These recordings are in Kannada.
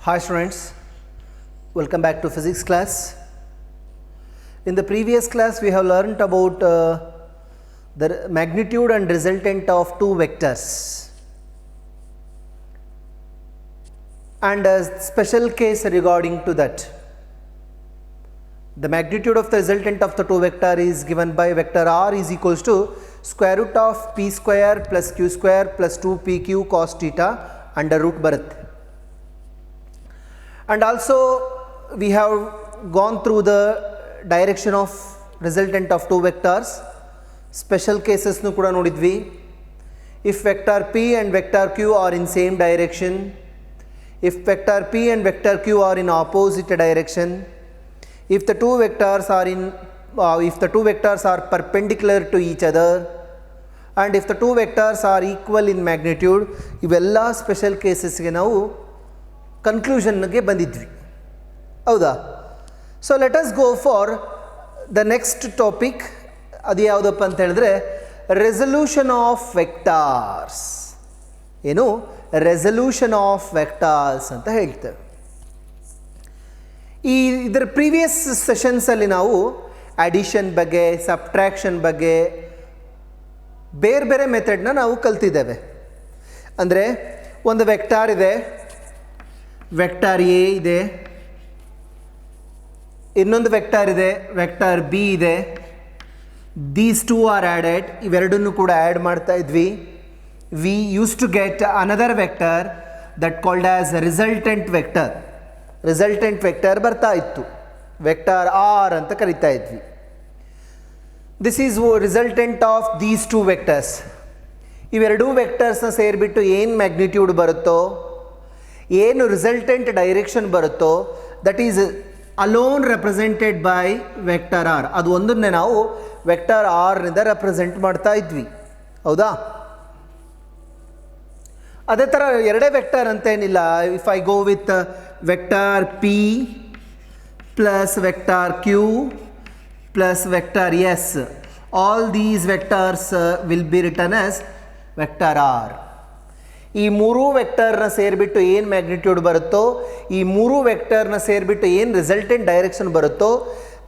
Hi students, welcome back to physics class. In the previous class we have learnt about the magnitude and resultant of two vectors and a special case regarding to that. The magnitude of the resultant of the two vector is given by vector r is equals to square root of p square plus q square plus 2pq cos theta under root barutte. And also we have gone through the direction of resultant of two vectors. Special cases nu kuda nodidvi. If vector p and vector q are in same direction, if vector p and vector q are in opposite direction, if the two vectors are perpendicular to each other, and if the two vectors are equal in magnitude, ivella special cases ge ನಾವು conclusion ಗೆ ಬಂದಿದ್ವಿ ಹೌದಾ. So let us go for the next topic. ಅದು ಯಾವುದಪ್ಪ ಅಂತ ಹೇಳಿದ್ರೆ ರೆಸಲ್ಯೂಷನ್ ಆಫ್ ವೆಕ್ಟಾರ್ಸ್. ಏನು ರೆಸಲ್ಯೂಷನ್ ಆಫ್ ವೆಕ್ಟಾರ್ಸ್ ಅಂತ ಹೇಳ್ತೇವೆ. ಇದರ ಪ್ರೀವಿಯಸ್ ಸೆಷನ್ಸಲ್ಲಿ ನಾವು ಅಡಿಷನ್ ಬಗ್ಗೆ, ಸಬ್ಟ್ರಾಕ್ಷನ್ ಬಗ್ಗೆ ಬೇರೆ ಬೇರೆ ಮೆಥಡ್ನ ನಾವು ಕಲ್ತಿದ್ದೇವೆ. ಅಂದರೆ ಒಂದು ವೆಕ್ಟಾರ್ ಇದೆ, ವೆಕ್ಟಾರ್ ಎ ಇದೆ, ಇನ್ನೊಂದು ವೆಕ್ಟಾರ್ ಇದೆ, ವೆಕ್ಟಾರ್ ಬಿ ಇದೆ. These two are added. ಇವೆರಡನ್ನು ಕೂಡ ಆ್ಯಡ್ ಮಾಡ್ತಾ ಇದ್ವಿ. We use to get another vector that called as resultant vector. Resultant vector ಬರ್ತಾ ಇತ್ತು, ವೆಕ್ಟಾರ್ ಆರ್ ಅಂತ ಕರಿತಾ ಇದ್ವಿ. This is resultant of these two vectors. ಇವೆರಡೂ ವೆಕ್ಟರ್ಸ್ನ ಸೇರಿಬಿಟ್ಟು ಏನು ಮ್ಯಾಗ್ನಿಟ್ಯೂಡ್ ಬರುತ್ತೋ, ಏನು ರಿಸಲ್ಟೆಂಟ್ ಡೈರೆಕ್ಷನ್ ಬರುತ್ತೋ, that is alone represented by vector R. ಅದು ಒಂದನ್ನೇ ನಾವು ವೆಕ್ಟರ್ ಆರ್ನಿಂದ ರೆಪ್ರೆಸೆಂಟ್ ಮಾಡ್ತಾ ಇದ್ವಿ ಹೌದಾ. ಅದೇ ಥರ ಎರಡೇ ವೆಕ್ಟರ್ ಅಂತೇನಿಲ್ಲ. If I go with vector P plus vector Q plus vector S, all these vectors will be return as vector R. ಈ ಮೂರೂ ವೆಕ್ಟರ್ನ ಸೇರಿಬಿಟ್ಟು ಏನು ಮ್ಯಾಗ್ನಿಟ್ಯೂಡ್ ಬರುತ್ತೋ, ಈ ಮೂರೂ ವೆಕ್ಟರ್ನ ಸೇರಿಬಿಟ್ಟು ಏನು ರಿಸಲ್ಟೆಂಟ್ ಡೈರೆಕ್ಷನ್ ಬರುತ್ತೋ,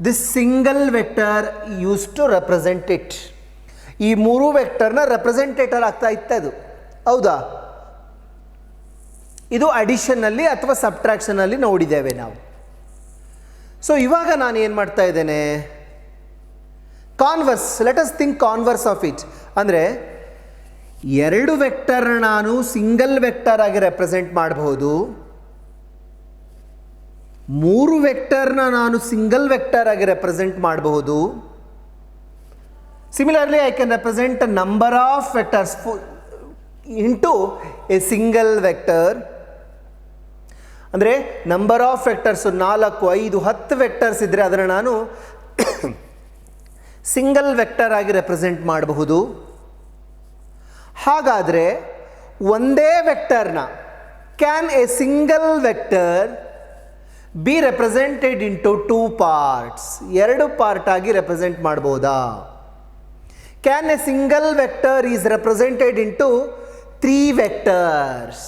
this single vector use to represent it. ಈ ಮೂರೂ ವೆಕ್ಟರ್ನ ರೆಪ್ರೆಸೆಂಟೇಟರ್ ಆಗ್ತಾ ಇತ್ತದು ಹೌದಾ. ಇದು ಅಡಿಷನ್ನಲ್ಲಿ ಅಥವಾ ಸಬ್ಟ್ರಾಕ್ಷನಲ್ಲಿ ನೋಡಿದ್ದೇವೆ ನಾವು. ಸೊ ಇವಾಗ ನಾನು ಏನು ಮಾಡ್ತಾ ಇದ್ದೇನೆ, converse. Let us think converse of it. ಅಂದರೆ ಎರಡು ವೆಕ್ಟರ್ನ ನಾನು ಸಿಂಗಲ್ ವೆಕ್ಟರ್ ಆಗಿ ರೆಪ್ರೆಸೆಂಟ್ ಮಾಡಬಹುದು, ಮೂರು ವೆಕ್ಟರ್ನ ನಾನು ಸಿಂಗಲ್ ವೆಕ್ಟರ್ ಆಗಿ ರೆಪ್ರೆಸೆಂಟ್ ಮಾಡಬಹುದು. Similarly I can represent a number of vectors into A single vector. ಅಂದರೆ ನಂಬರ್ ಆಫ್ ವೆಕ್ಟರ್ಸ್ 4, 5, 10 ವೆಕ್ಟರ್ಸ್ ಇದ್ದರೆ ಅದನ್ನು ನಾನು ಸಿಂಗಲ್ ವೆಕ್ಟರ್ ಆಗಿ ರೆಪ್ರೆಸೆಂಟ್ ಮಾಡಬಹುದು. ಹಾಗಾದರೆ ಒಂದೇ ವೆಕ್ಟರ್ನ can A single vector B represented into two parts, ಎರಡು ಪಾರ್ಟ್ ಆಗಿ ರೆಪ್ರೆಸೆಂಟ್ ಮಾಡ್ಬೋದಾ. Can A single vector is represented into 3 vectors.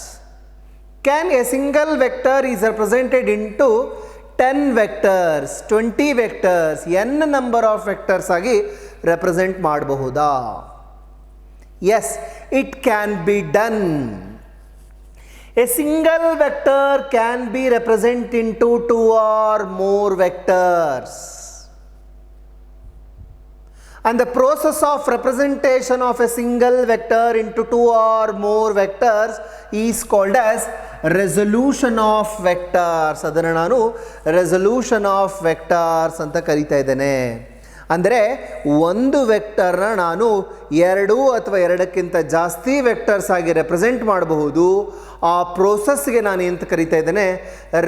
Can A single vector is represented into 10 vectors, 20 vectors, n number of vectors ಆಗಿ ರೆಪ್ರೆಸೆಂಟ್ ಮಾಡಬಹುದಾ. Yes, it can be done. A single vector can be represented into 2 or more vectors. And the process of representation of a single vector into 2 or more vectors is called as resolution of vectors. ಅದನ್ನು ನಾನು resolution of vectors ಅಂತ ಕರಿತಾ ಇದ್ದೇನೆ. ಅಂದರೆ ಒಂದು ವೆಕ್ಟರ್ನ ನಾನು 2 ಅಥವಾ 2ಕ್ಕಿಂತ ಜಾಸ್ತಿ ವೆಕ್ಟರ್ಸ್ ಆಗಿ ರೆಪ್ರೆಸೆಂಟ್ ಮಾಡಬಹುದು. ಆ ಪ್ರೋಸೆಸ್ಗೆ ನಾನು ಎಂತ ಕರಿತಾ ಇದ್ದೇನೆ,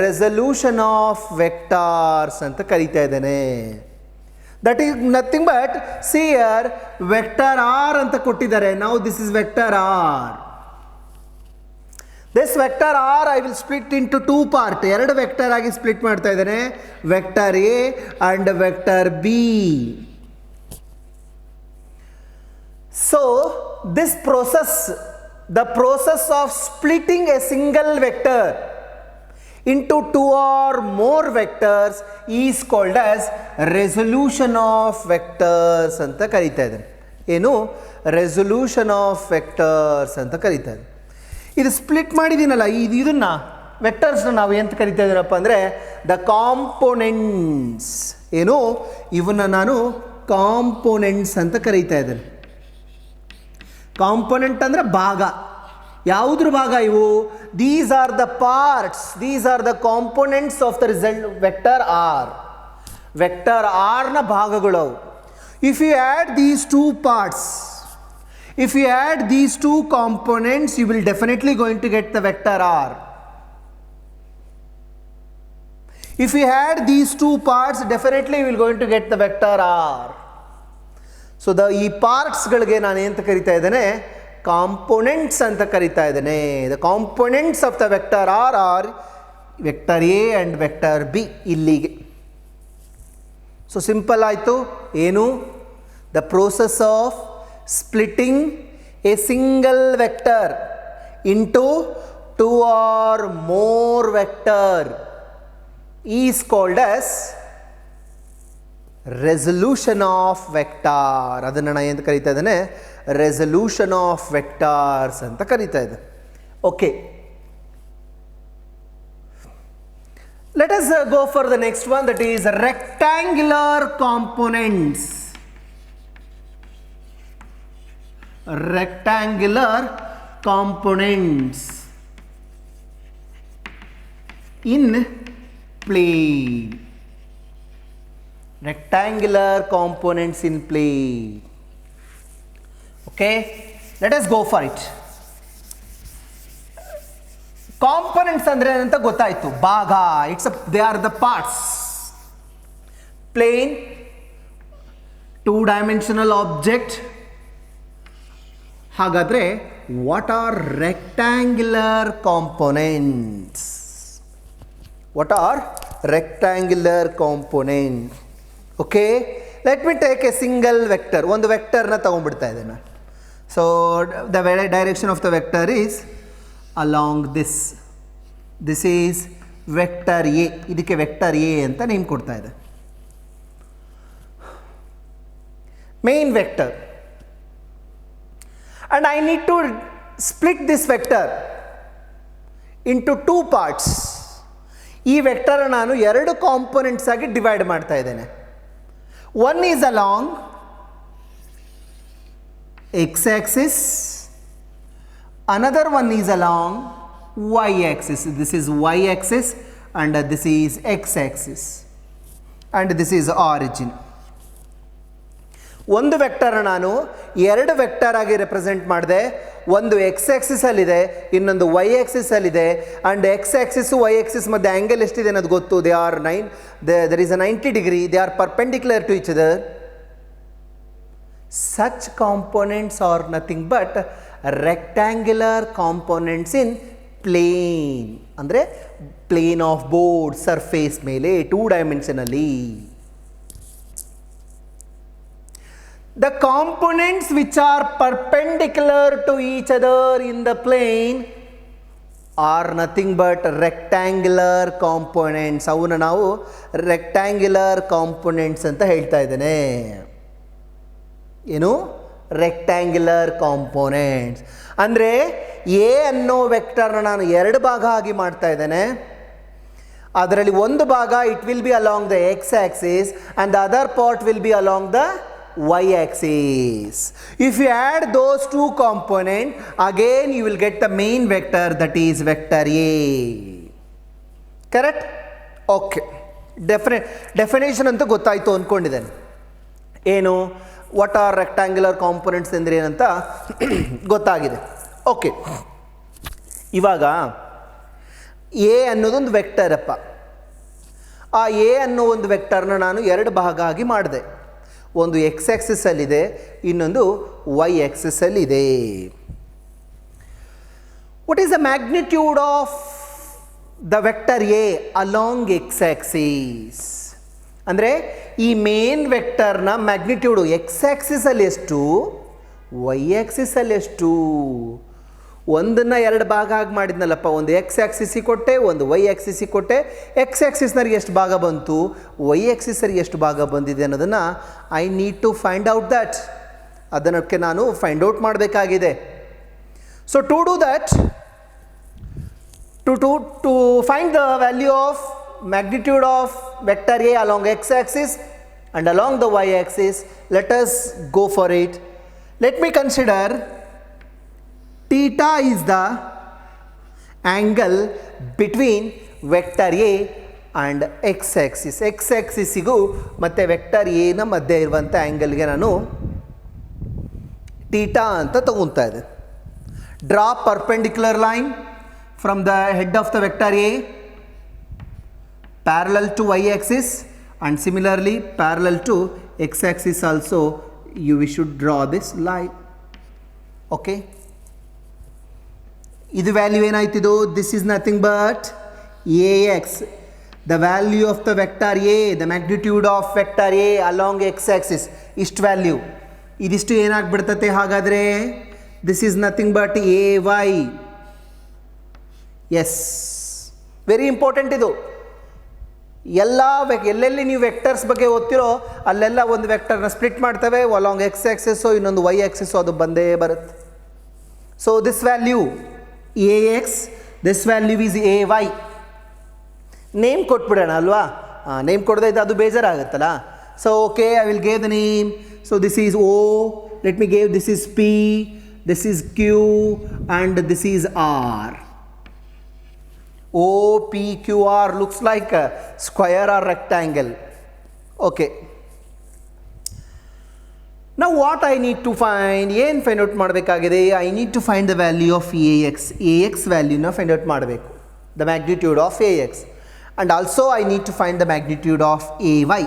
ರೆಸಲ್ಯೂಷನ್ ಆಫ್ ವೆಕ್ಟಾರ್ಸ್ ಅಂತ ಕರಿತಾ ಇದ್ದೇನೆ. That is nothing but see here vector R ಅಂತ ಕೊಟ್ಟಿದ್ದಾರೆ. Now this is vector R. This vector R I will split into 2 part. ಎರಡು ವೆಕ್ಟರ್ ಆಗಿ ಸ್ಪ್ಲಿಟ್ ಮಾಡ್ತಾ ಇದ್ದೇನೆ, vector A and vector B. So this process, the process of splitting a single vector into two or more vectors is called as resolution of vectors ಅಂತ ಕರೀತಾ ಇದ್ದೇನೆ. ಏನು? ರೆಸೊಲ್ಯೂಷನ್ ಆಫ್ ವೆಕ್ಟರ್ಸ್ ಅಂತ ಕರೀತಾ ಇದೆ. ಇದು ಸ್ಪ್ಲಿಟ್ ಮಾಡಿದ್ದೀನಲ್ಲ, ಇದನ್ನು ವೆಕ್ಟರ್ಸ್ನ ನಾವು ಎಂತ ಕರಿತಾ ಇದ್ದೀನಪ್ಪ ಅಂದರೆ ದ ಕಾಂಪೋನೆಂಟ್ಸ್. ಏನು? ಇವನ್ನ ನಾನು ಕಾಂಪೋನೆಂಟ್ಸ್ ಅಂತ ಕರೀತಾ ಇದ್ದೇನೆ. ಕಾಂಪೋನೆಂಟ್ ಅಂದರೆ ಭಾಗ. ಯಾವುದ್ರ ಭಾಗ ಇವು? These are the parts, these are the components of the result vector R. ವೆಕ್ಟರ್ ಆರ್ನ ಭಾಗಗಳು ಅವು. If you add these two parts, if you add these two components, you will definitely going to get the vector R. If you add these two parts, definitely you will going to get the vector R. So ಈ ಪಾರ್ಟ್ಸ್ಗಳಿಗೆ ನಾನು ಎಂತ ಕರಿತಾ ಇದ್ದೇನೆ? ಕಾಂಪೋನೆಂಟ್ಸ್ ಅಂತ ಕರಿತಾ ಇದ್ದೇನೆ. The components of the vector R R vector A and vector B. ಇಲ್ಲಿಗೆ ಸೊ ಸಿಂಪಲ್ ಆಯಿತು. ಏನು? The process of splitting a single vector into two or more vector is called as resolution of vector. ಅದನ್ನು ನಾನು ಏನು ಕರೀತಾ ಇದ್ದೇನೆ? resolution of vectors ಅಂತ ಕರೀತಾ ಇದ್ದೆ. Okay, let us go for the next one, that is rectangular components. Rectangular components in plane. Rectangular components in plane. Okay, let us go for it. Components andre anta gottayitu. Bhaga, they are the parts. Plane, two-dimensional object. ಹಾಗಾದರೆ what are rectangular components? What are rectangular component? Okay, let me take A single vector. ಒಂದು ವೆಕ್ಟರ್ನ ತೊಗೊಂಡ್ಬಿಡ್ತಾ ಇದ್ದೇನೆ. So the direction of the vector is along this. This is vector A. ಇದಕ್ಕೆ ವೆಕ್ಟರ್ ಎ ಅಂತ ನೇಮ್ ಕೊಡ್ತಾ ಇದೆ. Main vector. And I need to split this vector into two parts. ಈ ವೆಕ್ಟರ್ ನಾನು ಎರಡು ಕಾಂಪೋನೆಂಟ್ಸ್ ಆಗಿ ಡಿವೈಡ್ ಮಾಡ್ತಾ ಇದ್ದೇನೆ. One is along X Axis, another one is along y axis. This is y axis and this is x axis and this is origin. ಒಂದು ವೆಕ್ಟರ್ ನಾನು ಎರಡು ವೆಕ್ಟರ್ ಆಗಿ ರೆಪ್ರೆಸೆಂಟ್ ಮಾಡಿದೆ. ಒಂದು ಎಕ್ಸ್ ಆಕ್ಸಿಸಲ್ಲಿದೆ, ಇನ್ನೊಂದು ವೈ ಆಕ್ಸಿಸಲ್ಲಿದೆ. And X axis Y axis ಮಧ್ಯೆ ಆ್ಯಂಗಲ್ ಎಷ್ಟಿದೆ ಅನ್ನೋದು ಗೊತ್ತು. there is a 90 degree. They are perpendicular to each other. Such components are nothing but rectangular components in plane. ಅಂದರೆ ಪ್ಲೇನ್ ಆಫ್ ಬೋರ್ಡ್, ಸರ್ಫೇಸ್ ಮೇಲೆ 2 dimensionally. The components which are perpendicular to each other in the plane are nothing but rectangular components. ಅವನ್ನ ನಾವು rectangular components ಅಂತ ಹೇಳ್ತಾ ಇದ್ದೇನೆ. ಏನು? Rectangular components. ಅಂದರೆ ಎ ಅನ್ನೋ ವೆಕ್ಟರ್ನ ನಾನು ಎರಡು ಭಾಗ ಆಗಿ ಮಾಡ್ತಾ ಇದ್ದೇನೆ. ಅದರಲ್ಲಿ ಒಂದು ಭಾಗ it will be along the X Axis and the other part will be along the y axis. If you add those two components, again you will get the main vector, that is vector A. Correct? Okay. Definition ಅಂತ ಗೊತ್ತಾಯಿತು ಅಂದ್ಕೊಂಡಿದ್ದೇನೆ. ಏನು? ವಾಟ್ ಆರ್ ರೆಕ್ಟ್ಯಾಂಗ್ಯುಲರ್ ಕಾಂಪೋನೆಂಟ್ಸ್ ಅಂದರೆ ಏನಂತ ಗೊತ್ತಾಗಿದೆ. ಓಕೆ, ಇವಾಗ ಎ ಅನ್ನೋದೊಂದು ವೆಕ್ಟರ್ ಅಪ್ಪ. ಆ ಎ ಅನ್ನೋ ಒಂದು ವೆಕ್ಟರ್ನ ನಾನು ಎರಡು ಭಾಗ ಆಗಿ ಮಾಡಿದೆ. ಒಂದು ಎಕ್ಸ್ ಆಕ್ಸಿಸಲ್ಲಿದೆ, ಇನ್ನೊಂದು ವೈ ಆಕ್ಸಿಸಲ್ಲಿದೆ. What is the magnitude of the vector A along X axis? ಅಂದರೆ ಈ ಮೇನ್ ವೆಕ್ಟರ್ನ ಮ್ಯಾಗ್ನಿಟ್ಯೂಡು ಎಕ್ಸ್ ಆಕ್ಸಿಸಲ್ಲಿ ಎಷ್ಟು, ವೈ ಆಕ್ಸಿಸಲ್ಲಿ ಎಷ್ಟು? ಒಂದನ್ನು ಎರಡು ಭಾಗ ಆಗಿ ಮಾಡಿದ್ನಲ್ಲಪ್ಪ, ಒಂದು ಎಕ್ಸ್ ಆ್ಯಕ್ಸಿಸಿಗೆ ಕೊಟ್ಟೆ, ಒಂದು ವೈ ಆ್ಯಕ್ಸಿಸಿಗೆ ಕೊಟ್ಟೆ. ಎಕ್ಸ್ ಆ್ಯಕ್ಸಿಸ್ನರಿಗೆ ಎಷ್ಟು ಭಾಗ ಬಂತು, ವೈ ಆ್ಯಕ್ಸಿಸರಿಗೆ ಎಷ್ಟು ಭಾಗ ಬಂದಿದೆ ಅನ್ನೋದನ್ನು I need to find out that. ಅದಕ್ಕೆ ನಾನು ಫೈಂಡ್ ಔಟ್ ಮಾಡಬೇಕಾಗಿದೆ. So to do that, to find the value of magnitude of vector A along x-axis and along the y-axis, let us go for it. Let me consider theta is the angle between vector A and x-axis. x-axisಗೂ ಮತ್ತು ವೆಕ್ಟರ್ ಎ ನ ಮಧ್ಯೆ ಇರುವಂಥ ಆ್ಯಂಗಲ್ಗೆ ನಾನು ಥೀಟಾ ಅಂತ ತಗೊತಾ ಇದೆ. Draw perpendicular line from the head of the vector A parallel to y-axis and similarly parallel to x-axis also we should draw this line. Okay, idu value enaitidu, this is nothing but ax, the value of the vector A, the magnitude of vector A along x-axis, ist value idistu enagbidtate. hagadre this is nothing but ay. Yes, very important ಇದು. ಎಲ್ಲೆಲ್ಲಿ ನೀವು ವೆಕ್ಟರ್ಸ್ ಬಗ್ಗೆ ಓದ್ತಿರೋ ಅಲ್ಲೆಲ್ಲ ಒಂದು ವೆಕ್ಟರ್ನ ಸ್ಪ್ಲಿಟ್ ಮಾಡ್ತವೆ, ಅಲಾಂಗ್ ಎಕ್ಸ್ ಆ್ಯಕ್ಸಿಸು ಇನ್ನೊಂದು ವೈ ಆ್ಯಕ್ಸಿಸು, ಅದು ಬಂದೇ ಬರುತ್ತೆ. So this value A X, this value is A Y. Name ಕೊಟ್ಬಿಡೋಣ ಅಲ್ವಾ, ನೇಮ್ ಕೊಡದೇ ಇದ್ದರೆ ಅದು ಬೇಜಾರಾಗುತ್ತಲ್ಲ. So okay, I will gave the name. So this is O, let me gave, this is P, this is Q and this is R. OPQR looks like a square or rectangle. Okay. Now what I need to find, ಏನು ಫೈಂಡ್ ಔಟ್ ಮಾಡಬೇಕಾಗಿದೆ, I need to find the value of AX. AX ವ್ಯಾಲ್ಯೂನ ಫೈಂಡ್ ಔಟ್ ಮಾಡಬೇಕು, the magnitude of AX, and also I need to find the magnitude of AY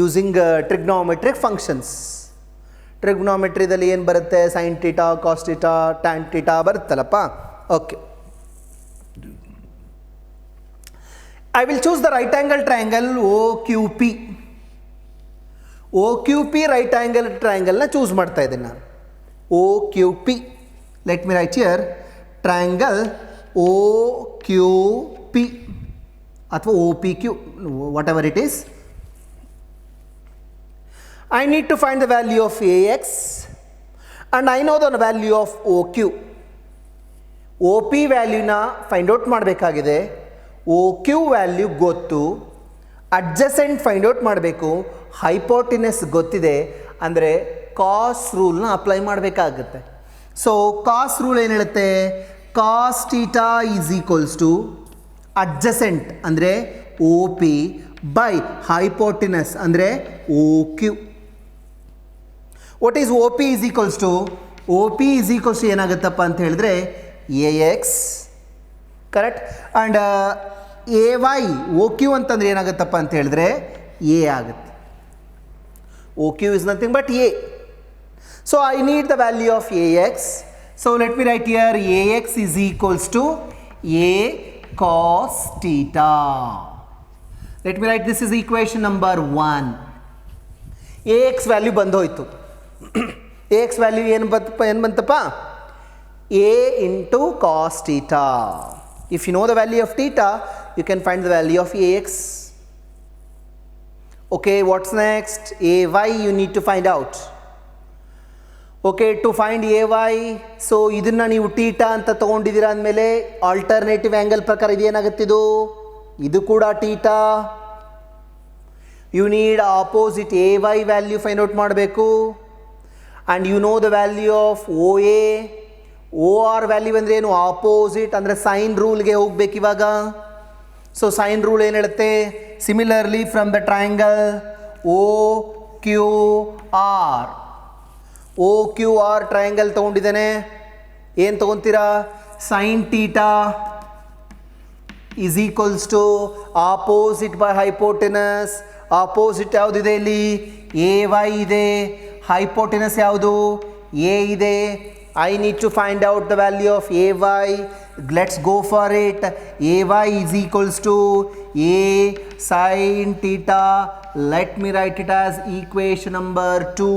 using trigonometric functions. ಟ್ರಿಗ್ನೋಮೆಟ್ರಿದಲ್ಲಿ ಏನು ಬರುತ್ತೆ, sine theta, cos theta, tan theta ಬರುತ್ತಲ್ಲಪ್ಪ. Okay, I will choose the right angle triangle OQP. OQP right angle triangle ನ ಚೂಸ್ ಮಾಡ್ತಾ ಇದ್ದೀನಿ ನಾನು. OQP, let me write here triangle OQP ಅಥವಾ OPQ, whatever it is. I need to find the value of AX and I know the value of OQ. OP ವ್ಯಾಲ್ಯೂನ ಫೈಂಡ್ ಔಟ್ ಮಾಡಬೇಕಾಗಿದೆ, OQ ವ್ಯಾಲ್ಯೂ ಗೊತ್ತು, ಅಡ್ಜಸೆಂಟ್ ಫೈಂಡ್ ಔಟ್ ಮಾಡಬೇಕು, ಹೈಪೋಟಿನಸ್ ಗೊತ್ತಿದೆ, ಅಂದರೆ ಕಾಸ್ ರೂಲ್ನ ಅಪ್ಲೈ ಮಾಡಬೇಕಾಗುತ್ತೆ. ಸೊ ಕಾಸ್ ರೂಲ್ ಏನು ಹೇಳುತ್ತೆ, cos theta is equals to adjacent ಅಂದರೆ ಒ ಪಿ ಬೈ ಹೈಪೋಟಿನಸ್ ಅಂದರೆ O Q. What is O P is equals to, O P is equals to ಏನಾಗುತ್ತಪ್ಪ ಅಂತ ಹೇಳಿದ್ರೆ A X, correct, and A Y, O Q ಅಂತಂದರೆ ಏನಾಗುತ್ತಪ್ಪ ಅಂತ ಹೇಳಿದ್ರೆ ಎ ಆಗುತ್ತೆ. ಒ Q is nothing but A. So I need the value of A X. So let me write here A X is equals to A cos theta. Let me write this is equation number 1. A X value ಬಂದೋಯ್ತು. ಎ ಎಕ್ಸ್ ವ್ಯಾಲ್ಯೂ ಏನು ಬಂತಪ್ಪ, a into cos theta. If you know the value of theta, you can find the value of ax. Okay, what's next? Ay you need to find out. Okay, to find ay, so ಇದನ್ನ ನೀವು theta ಅಂತ ತಗೊಂಡಿದ್ದೀರಾ ಅಂದಮೇಲೆ ಆಲ್ಟರ್ನೇಟಿವ್ ಆ್ಯಂಗಲ್ ಪ್ರಕಾರ ಇದೇನಾಗುತ್ತಿದು, ಇದು ಕೂಡ theta. You need opposite ay value find out ಮಾಡಬೇಕು. and you know the value of OA. O R value ಅಂದರೆ ಏನು, ಆಪೋಸಿಟ್ ಅಂದರೆ ಸೈನ್ ರೂಲ್ಗೆ ಹೋಗ್ಬೇಕು ಇವಾಗ. ಸೊ ಸೈನ್ ರೂಲ್ ಏನು ಹೇಳುತ್ತೆ, similarly from the triangle O Q R, O Q R triangle ತೊಗೊಂಡಿದ್ದೇನೆ, ಏನು ತೊಗೊತೀರಾ, sine theta is equals to opposite by hypotenuse. Opposite ಯಾವುದಿದೆ ಇಲ್ಲಿ, ಎ ವೈ ಇದೆ, ಹೈಪೋಟೆನಸ್ ಯಾವುದು, ಎ ಇದೆ. I need to find out the value of ay. Let's go for it. Ay is equals to a sin theta. Let me write it as equation number 2.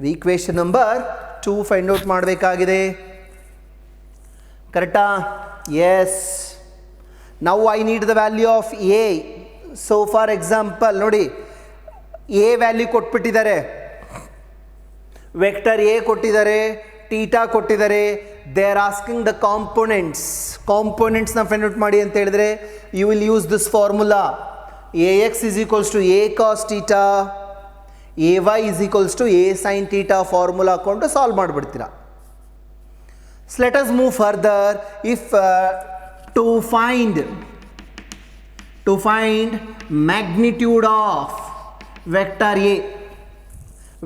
The equation number 2 find out ಮಾಡಬೇಕಾಗಿದೆ. ಕರೆಕ್ಟಾ? Yes. Now I need the value of A. So for example ನೋಡಿ, ಎ ವ್ಯಾಲ್ಯೂ ಕೊಟ್ಬಿಟ್ಟಿದ್ದಾರೆ, ವೆಕ್ಟರ್ ಎ ಕೊಟ್ಟಿದ್ದಾರೆ, ಟೀಟಾ ಕೊಟ್ಟಿದ್ದಾರೆ. ದೇ ಆರ್ ಆಸ್ಕಿಂಗ್ ದ ಕಾಂಪೊನೆಂಟ್ಸ್ನ ಫೈಂಡ್ ಔಟ್ ಮಾಡಿ ಅಂತ ಹೇಳಿದ್ರೆ you will use this formula. A X is equals to A cos theta, A Y is equals to A sine theta formula ಹಾಕ್ಕೊಂಡು ಸಾಲ್ವ್ ಮಾಡಿಬಿಡ್ತೀರಾ. So let us move further. If to find magnitude of vector A,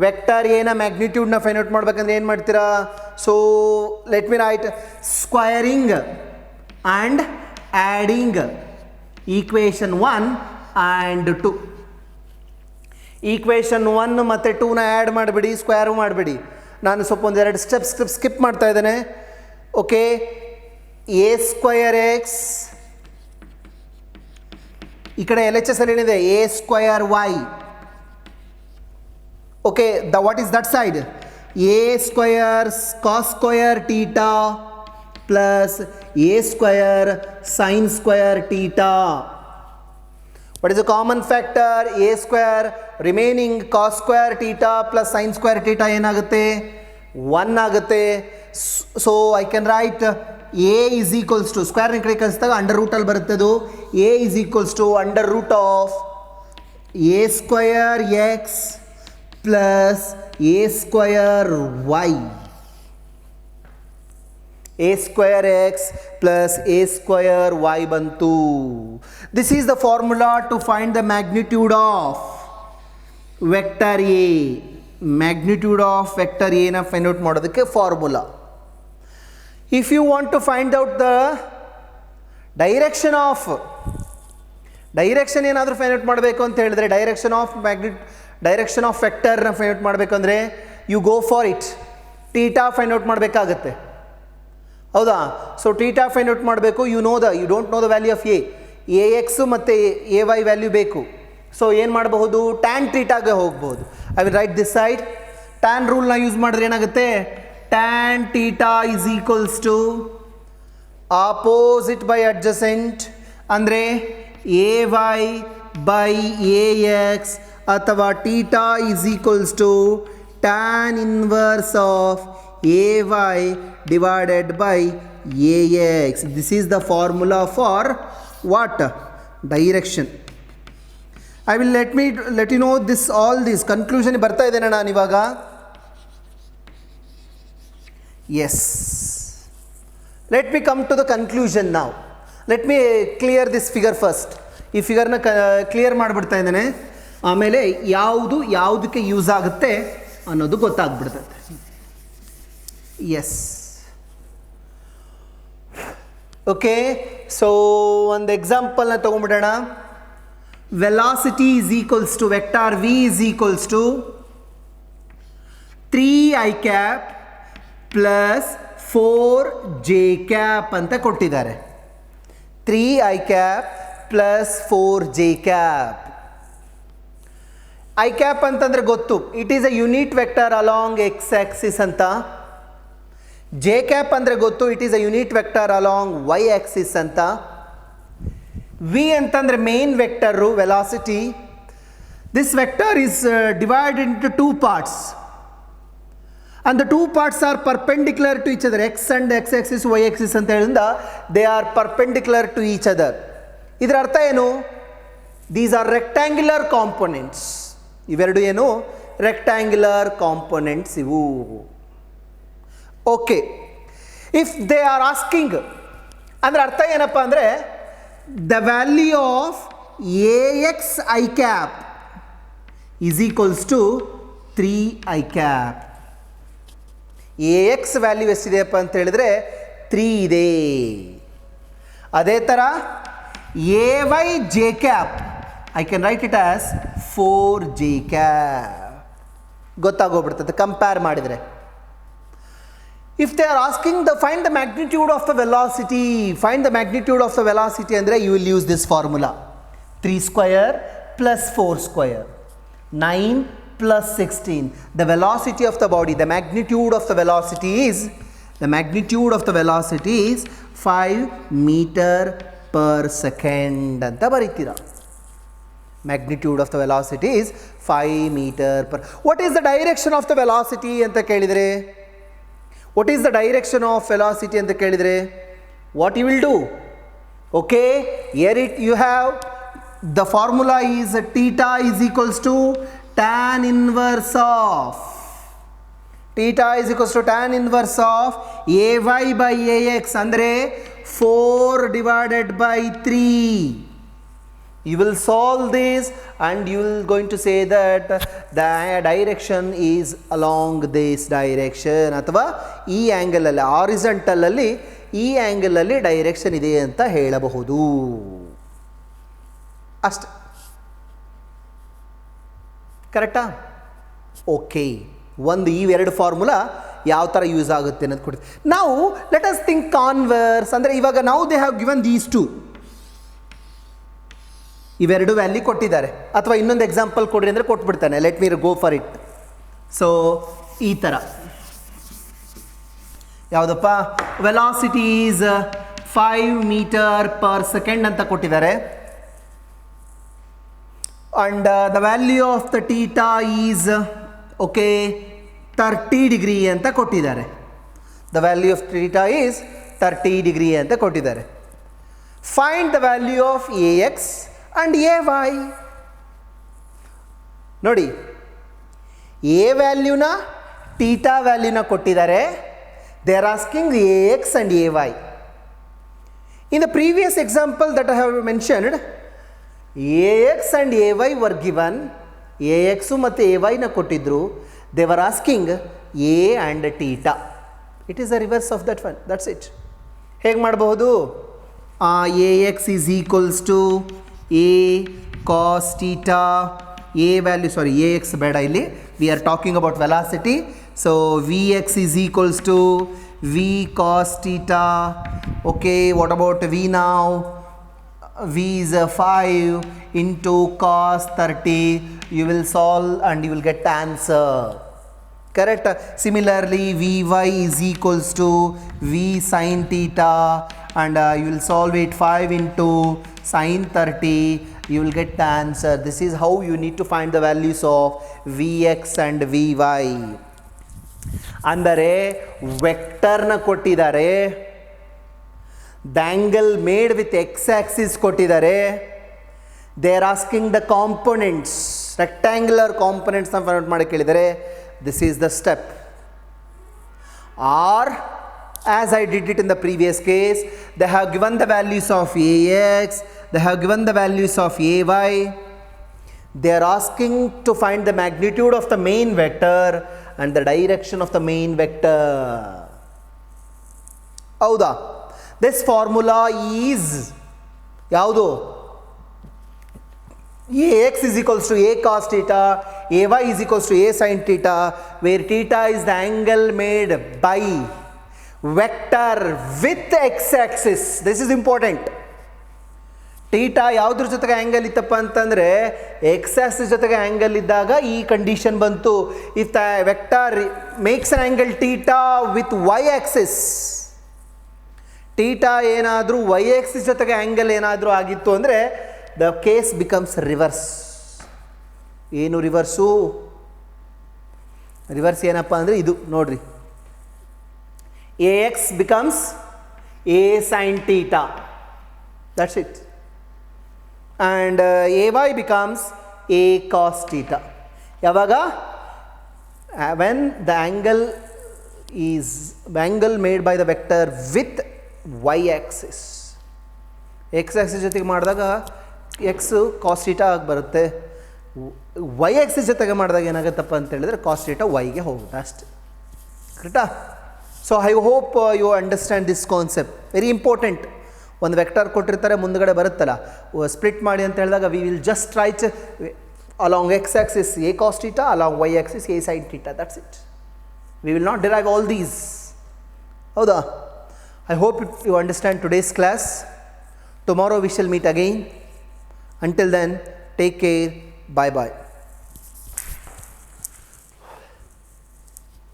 vector ಎನ ಮ್ಯಾಗ್ನಿಟ್ಯೂಡ್ನ ಫೈಂಡ್ ಔಟ್ ಮಾಡ್ಬೇಕಂದ್ರೆ ಏನು ಮಾಡ್ತೀರಾ? So let me write squaring and adding equation 1 and 2. Equation 1 ಮತ್ತು 2ನ ಆ್ಯಡ್ ಮಾಡಿಬಿಡಿ, ಸ್ಕ್ವೇರು ಮಾಡಿಬಿಡಿ. ನಾನು ಸ್ವಲ್ಪ ಒಂದೆರಡು ಸ್ಕಿಪ್ ಮಾಡ್ತಾ ಇದ್ದೇನೆ. ಓಕೆ, ಎ ಸ್ಕ್ವಯರ್ ಎಕ್ಸ್, ಈ ಕಡೆ ಎಲ್ ಎಚ್ ಎಸ್ ಅಲ್ಲಿ ಏನಿದೆ A square Y. Okay, what is that side? A square cos square theta plus A square sine square theta. What is the common factor? A square remaining cos square theta plus sine square theta ಏನಾಗುತ್ತೆ? 1 ಆಗುತ್ತೆ. So I can write A is equals to, ಸ್ಕ್ವೇರ್ನ ಕಡೆ ಕಳಿಸಿದಾಗ ಅಂಡರ್ ರೂಟಲ್ಲಿ ಬರುತ್ತೆ ಅದು. A is equals to under root of A square X plus A square Y. A square X plus A square Y ಬಂತು. This is the formula to find the magnitude of vector A. Magnitude of vector ಎನ ಫೈಂಡ್ ಔಟ್ ಮಾಡೋದಕ್ಕೆ formula. If you want to find out the direction ಏನಾದರೂ ಫೈಂಡ್ ಔಟ್ ಮಾಡಬೇಕು ಅಂತ ಹೇಳಿದ್ರೆ, ಡೈರೆಕ್ಷನ್ ಆಫ್ ವೆಕ್ಟರ್ನ ಫೈಂಡ್ ಔಟ್ ಮಾಡಬೇಕು ಅಂದರೆ you go for it. Theta find out ಮಾಡಬೇಕಾಗತ್ತೆ, ಹೌದಾ? ಸೊ ಟೀಟಾ ಫೈಂಡ್ ಔಟ್ ಮಾಡಬೇಕು. You don't know the value of A X ಮತ್ತು ಎ ವೈ ವ್ಯಾಲ್ಯೂ ಬೇಕು. ಸೊ ಏನು ಮಾಡಬಹುದು? ಟ್ಯಾನ್ ಟೀಟಾಗೆ ಹೋಗ್ಬೋದು. I will write this side. Tan ರೂಲ್ನ ಯೂಸ್ ಮಾಡಿದ್ರೆ ಏನಾಗುತ್ತೆ? Tan theta is equals to opposite by adjacent, ಅಂದರೆ A Y by A X, ಅಥವಾ theta is equals to tan inverse of A Y divided by ax. This is the formula for what? Direction. I will let you know this, all this conclusion ಬರ್ತಾ ಇದ್ದೇನೆ ನಾನು ಇವಾಗ. Yes, let me come to the conclusion now. Let me clear this figure first. ಈ ಫಿಗರ್ನ ಕ್ಲಿಯರ್ ಮಾಡಿಬಿಡ್ತಾ ಇದ್ದೇನೆ, ಆಮೇಲೆ ಯಾವುದಕ್ಕೆ ಯೂಸ್ ಆಗುತ್ತೆ ಅನ್ನೋದು ಗೊತ್ತಾಗ್ಬಿಡ್ತದೆ. S, okay. ಸೊ ಒಂದು ಎಕ್ಸಾಂಪಲ್ನ ತೊಗೊಂಡ್ಬಿಡೋಣ. Velocity is equals to vector V is equals to 3i cap plus 4j cap ಅಂತ ಕೊಟ್ಟಿದ್ದಾರೆ. 3i cap plus 4j cap. I cap ಅಂತಂದರೆ ಗೊತ್ತು, it is a unit vector along X axis ಅಂತ. ಜೆ ಕ್ಯಾಪ್ ಅಂದರೆ ಗೊತ್ತು, it is a unit vector along Y axis ಅಂತ. ವಿ ಅಂತಂದರೆ main vector, velocity. This vector is divided into 2 parts, and the 2 parts are perpendicular to each other. X and x axis, y axis ಅಂತ ಹೇಳಿದ they are perpendicular to each other. ಇದರ ಅರ್ಥ ಏನು? These are rectangular components. ಇವೆರಡು ಏನು? ರೆಕ್ಟ್ಯಾಂಗ್ಯುಲರ್ ಕಾಂಪೊನೆಂಟ್ಸ್ ಇವು. Okay, if they are asking ಅಂದರೆ ಅರ್ಥ ಏನಪ್ಪ ಅಂದರೆ, the value of A X I cap is equals to 3i cap. A X value ಎಷ್ಟಿದೆಯಪ್ಪ ಅಂತ ಹೇಳಿದ್ರೆ 3 ಇದೆ. ಅದೇ ಥರ A Y J cap, I can write it as 4j cap. ಗೊತ್ತಾಗೋಗ್ಬಿಡ್ತದೆ ಕಂಪೇರ್ ಮಾಡಿದರೆ. If they are asking find the magnitude of the velocity, ಅಂದರೆ you will use this formula. 3 square plus 4 square, 9 plus 16. The velocity of the body, the magnitude of the velocity is 5 meter per second ಅಂತ ಬರೀತೀರಾ. Magnitude of the velocity is 5 meter per. What is the direction of the velocity ಅಂತ ಕೇಳಿದರೆ? What is the direction of velocity ಅಂತ ಕೇಳಿದರೆ? What you will do? Okay, here you have the formula is theta is equals to tan inverse of ay by ax ಅಂದರೆ 4 divided by 3. You will solve this and you will going to say that the direction is along this direction ಅಥವಾ ಈ ಆಂಗಲ್ ಅಲ್ಲಿ ಹಾರಿಜಾಂಟಲ್ ಅಲ್ಲಿ ಈ ಆಂಗಲ್ ಅಲ್ಲಿ ಡೈರೆಕ್ಷನ್ ಇದೆ ಅಂತ ಹೇಳಬಹುದು. ಅಷ್ಟೇ. ಕರೆಕ್ಟಾ? ಓಕೆ. ಇವೆರಡು ಫಾರ್ಮುಲಾ ಯಾವ ಥರ ಯೂಸ್ ಆಗುತ್ತೆ ಅನ್ನೋದು ಕೊಡ್ತೀವಿ. ನಾವು ಲೆಟ್ ಅಸ್ ಥಿಂಕ್ ಕಾನ್ವರ್ಸ್ ಅಂದರೆ ಇವಾಗ ನಾವು they have given these two, ಇವೆರಡು ವ್ಯಾಲ್ಯೂ ಕೊಟ್ಟಿದ್ದಾರೆ. ಅಥವಾ ಇನ್ನೊಂದು ಎಕ್ಸಾಂಪಲ್ ಕೊಡ್ರಿ ಅಂದರೆ ಕೊಟ್ಬಿಡ್ತಾನೆ. Let me go for it. So ಈ ಥರ ಯಾವುದಪ್ಪ velocity is 5 meter per second ಅಂತ ಕೊಟ್ಟಿದ್ದಾರೆ. And the value of the theta is okay 30 degree ಅಂತ ಕೊಟ್ಟಿದ್ದಾರೆ. The value of theta is 30 degree ಅಂತ ಕೊಟ್ಟಿದ್ದಾರೆ. Find the value of A X and A Y. ನೋಡಿ, ಎ ವ್ಯಾಲ್ಯೂನ ಟೀಟಾ ವ್ಯಾಲ್ಯೂನ ಕೊಟ್ಟಿದ್ದಾರೆ. They are asking A X and A Y. In the previous example that I have mentioned, A X and A Y were given. A X ಮತ್ತು ಎ ವೈನ ಕೊಟ್ಟಿದ್ದರು. They were asking A and theta. It is the reverse of that one. That's it. ಹೇಗೆ ಮಾಡಬಹುದು? A X is equals to A cos theta. A value A X ಬೇಡ ಇಲ್ಲಿ, we are talking about velocity. So V X is equals to V cos theta. Okay, what about V now? V is 5 into cos 30. You will solve and you will get the answer. Correct? Similarly, Vy is equals to V sin theta and you will solve it 5 into sin 30. You will get the answer. This is how you need to find the values of Vx and Vy. ಅಂದರೆ ವೆಕ್ಟರ್ನ ಕೊಟ್ಟಿದ್ದಾರೆ. The angle made with x-axis ಕೊಟ್ಟಿದ್ದಾರೆ. They are asking the components, rectangular components na find out ಮಾಡಿ ಕೇಳಿದರೆ. This is the step. Or as I did it in the previous case, they have given the values of ax, they have given the values of ay. They are asking to find the magnitude of the main vector and the direction of the main vector. ಹೌದಾ? This formula is ಯಾವುದು? ax is equals to a cos theta, ay is equals to a sin theta, where theta is the angle made by vector with x-axis. This is important. theta ಯಾವುದ್ರ ಜೊತೆಗೆ ಆ್ಯಂಗಲ್ ಇತ್ತಪ್ಪ ಅಂತಂದರೆ x-axis ಜೊತೆಗೆ ಆ್ಯಂಗಲ್ ಇದ್ದಾಗ ಈ ಕಂಡೀಷನ್ ಬಂತು. If the vector makes an angle theta with y-axis, theta ಏನಾದರೂ ವೈ ಎಕ್ಸಿಸ್ ಜೊತೆಗೆ ಆ್ಯಂಗಲ್ ಏನಾದರೂ ಆಗಿತ್ತು ಅಂದರೆ ದ ಕೇಸ್ ಬಿಕಮ್ಸ್ ರಿವರ್ಸ್. ಏನು ರಿವರ್ಸು? ರಿವರ್ಸ್ ಏನಪ್ಪ ಅಂದರೆ ಇದು ನೋಡ್ರಿ, A X becomes A sine theta. That's it. And A Y becomes A cos theta. ಯಾವಾಗ? When the angle is angle made by the vector with y-axis. x-axis ಜೊತೆಗೆ ಮಾಡಿದಾಗ ಎಕ್ಸು ಕಾಸ್ ಥೀಟಾ ಆಗಿ ಬರುತ್ತೆ. y-axis ಜೊತೆಗೆ ಮಾಡಿದಾಗ ಏನಾಗುತ್ತಪ್ಪ ಅಂತ ಹೇಳಿದ್ರೆ ಕಾಸ್ ಥೀಟಾ ವೈಗೆ ಹೋಗುತ್ತೆ ಅಷ್ಟೆ. ಕರೆಕ್ಟಾ? So I hope you understand this concept. Very important. ಒಂದು ವೆಕ್ಟರ್ ಕೊಟ್ಟಿರ್ತಾರೆ, ಮುಂದುಗಡೆ ಬರುತ್ತಲ್ಲ, ಸ್ಪ್ಲಿಟ್ ಮಾಡಿ ಅಂತ ಹೇಳಿದಾಗ we will just write along x-axis a cos theta, along y-axis a sin theta. That's it. We will not derive all these. ಹೌದಾ? I hope you understand today's class. Tomorrow we shall meet again. Until then, take care. Bye bye.